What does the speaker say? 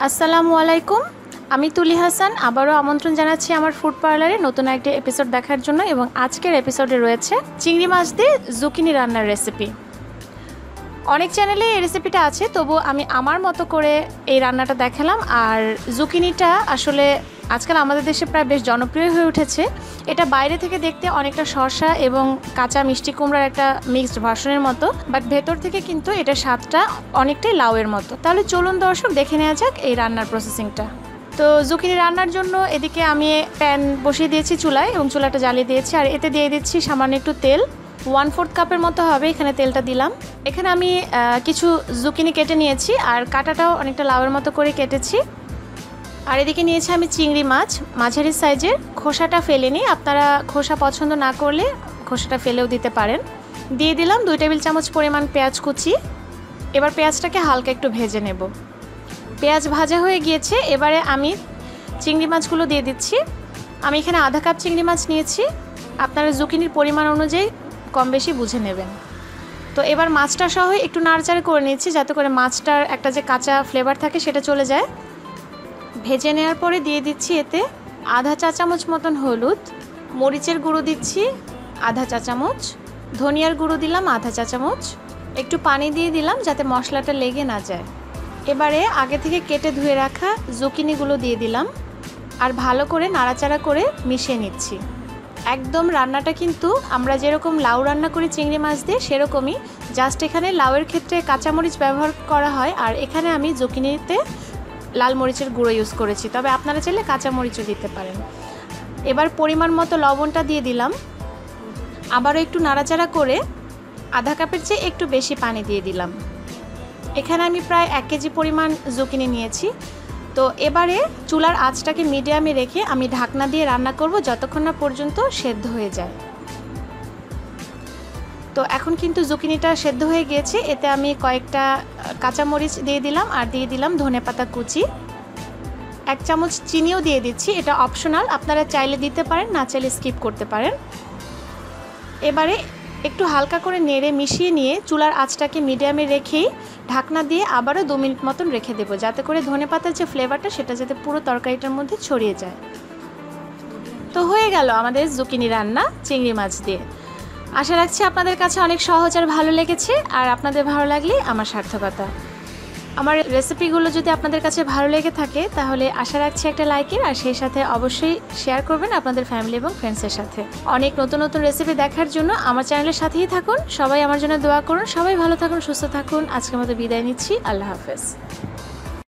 আসসালামু আলাইকুম। আমি তুলি হাসান আবারও আমন্ত্রণ জানাচ্ছি আমার ফুড পার্লারে নতুন একটা এপিসোড দেখার জন্য। এবং আজকের এপিসোডে রয়েছে চিংড়ি মাছ দিয়ে জুকিনি রান্নার রেসিপি। অনেক চ্যানেলে এই রেসিপিটা আছে, তবু আমি আমার মতো করে এই রান্নাটা দেখালাম। আর জুকিনিটা আসলে আজকাল আমাদের দেশে প্রায় বেশ জনপ্রিয় হয়ে উঠেছে। এটা বাইরে থেকে দেখতে অনেকটা শসা এবং কাঁচা মিষ্টি কুমড়ার একটা মিক্সড ভার্সনের মতো, বাট ভেতর থেকে কিন্তু এটার স্বাদটা অনেকটাই লাউয়ের মতো। তাহলে চলুন দর্শক দেখে নেওয়া যাক এই রান্নার প্রসেসিংটা। তো জুকিনি রান্নার জন্য এদিকে আমি প্যান বসিয়ে দিয়েছি চুলায় এবং চুলাটা জ্বালিয়ে দিয়েছি। আর এতে দিয়ে দিচ্ছি সামান্য একটু তেল, 1/4 কাপের মতো হবে এখানে তেলটা দিলাম। এখানে আমি কিছু জুকিনি কেটে নিয়েছি আর কাটাটাও অনেকটা লাউয়ের মতো করে কেটেছি। আর এদিকে নিয়েছি আমি চিংড়ি মাছ মাঝারি সাইজের, খোসাটা ফেলেনি, আপনারা খোসা পছন্দ না করলে খোসাটা ফেলেও দিতে পারেন। দিয়ে দিলাম 2 টেবিল চামচ পরিমাণ পেঁয়াজ কুচি। এবার পেঁয়াজটাকে হালকা একটু ভেজে নেব। পেঁয়াজ ভাজা হয়ে গিয়েছে, এবারে আমি চিংড়ি মাছগুলো দিয়ে দিচ্ছি। আমি এখানে আধা কাপ চিংড়ি মাছ নিয়েছি, আপনারা জুকিনির পরিমাণ অনুযায়ী কম বেশি বুঝে নেবেন। তো এবার মাছটা সহ একটু নাড়াচাড়া করে নিচ্ছি যাতে করে মাছটার একটা যে কাঁচা ফ্লেভার থাকে সেটা চলে যায়। ভেজে নেওয়ার পরে দিয়ে দিচ্ছি এতে আধা চা চামচ মতন হলুদ, মরিচের গুঁড়ো দিচ্ছি আধা চা চামচ, ধনিয়ার গুঁড়ো দিলাম আধা চা চামচ, একটু পানি দিয়ে দিলাম যাতে মশলাটা লেগে না যায়। এবারে আগে থেকে কেটে ধুয়ে রাখা জুকিনিগুলো দিয়ে দিলাম আর ভালো করে নাড়াচাড়া করে মিশিয়ে নিচ্ছি। একদম রান্নাটা কিন্তু আমরা যেরকম লাউ রান্না করি চিংড়ি মাছ দিয়ে সেরকমই, জাস্ট এখানে লাউয়ের ক্ষেত্রে কাঁচামরিচ ব্যবহার করা হয় আর এখানে আমি জুকিনিতে লাল মরিচের গুঁড়ো ইউজ করেছি, তবে আপনারা চাইলে কাঁচামরিচও দিতে পারেন। এবার পরিমাণ মতো লবণটা দিয়ে দিলাম, আবারও একটু নাড়াচাড়া করে আধা কাপের চেয়ে একটু বেশি পানি দিয়ে দিলাম। এখানে আমি প্রায় 1 কেজি পরিমাণ জুকিনি নিয়েছি। তো এবারে চুলার আঁচটাকে মিডিয়ামে রেখে আমি ঢাকনা দিয়ে রান্না করব যতক্ষণ না পর্যন্ত সেদ্ধ হয়ে যায়। তো এখন কিন্তু জুকিনিটা সেদ্ধ হয়ে গিয়েছে, এতে আমি কয়েকটা কাঁচামরিচ দিয়ে দিলাম আর দিয়ে দিলাম ধনেপাতা কুচি, 1 চামচ চিনিও দিয়ে দিচ্ছি, এটা অপশনাল, আপনারা চাইলে দিতে পারেন, না চাইলে স্কিপ করতে পারেন। এবারে একটু হালকা করে নেড়ে মিশিয়ে নিয়ে চুলার আঁচটাকে মিডিয়ামে রেখেই ঢাকনা দিয়ে আবারও 2 মিনিট মতন রেখে দেবো যাতে করে ধনেপাতার যে ফ্লেভারটা সেটা যাতে পুরো তরকারিটার মধ্যে ছড়িয়ে যায়। তো হয়ে গেল আমাদের জুকিনি রান্না চিংড়ি মাছ দিয়ে। আশা রাখছি আপনাদের কাছে অনেক সহজ আর ভালো লেগেছে, আর আপনাদের ভালো লাগলে আমার সার্থকতা। আমার রেসিপিগুলো যদি আপনাদের কাছে ভালো লেগে থাকে তাহলে আশা রাখছি একটা লাইকের, আর সেই সাথে অবশ্যই শেয়ার করবেন আপনাদের ফ্যামিলি এবং ফ্রেন্ডসের সাথে। অনেক নতুন নতুন রেসিপি দেখার জন্য আমার চ্যানেলের সাথেই থাকুন। সবাই আমার জন্য দোয়া করুন। সবাই ভালো থাকুন, সুস্থ থাকুন। আজকের মতো বিদায় নিচ্ছি। আল্লাহ হাফেজ।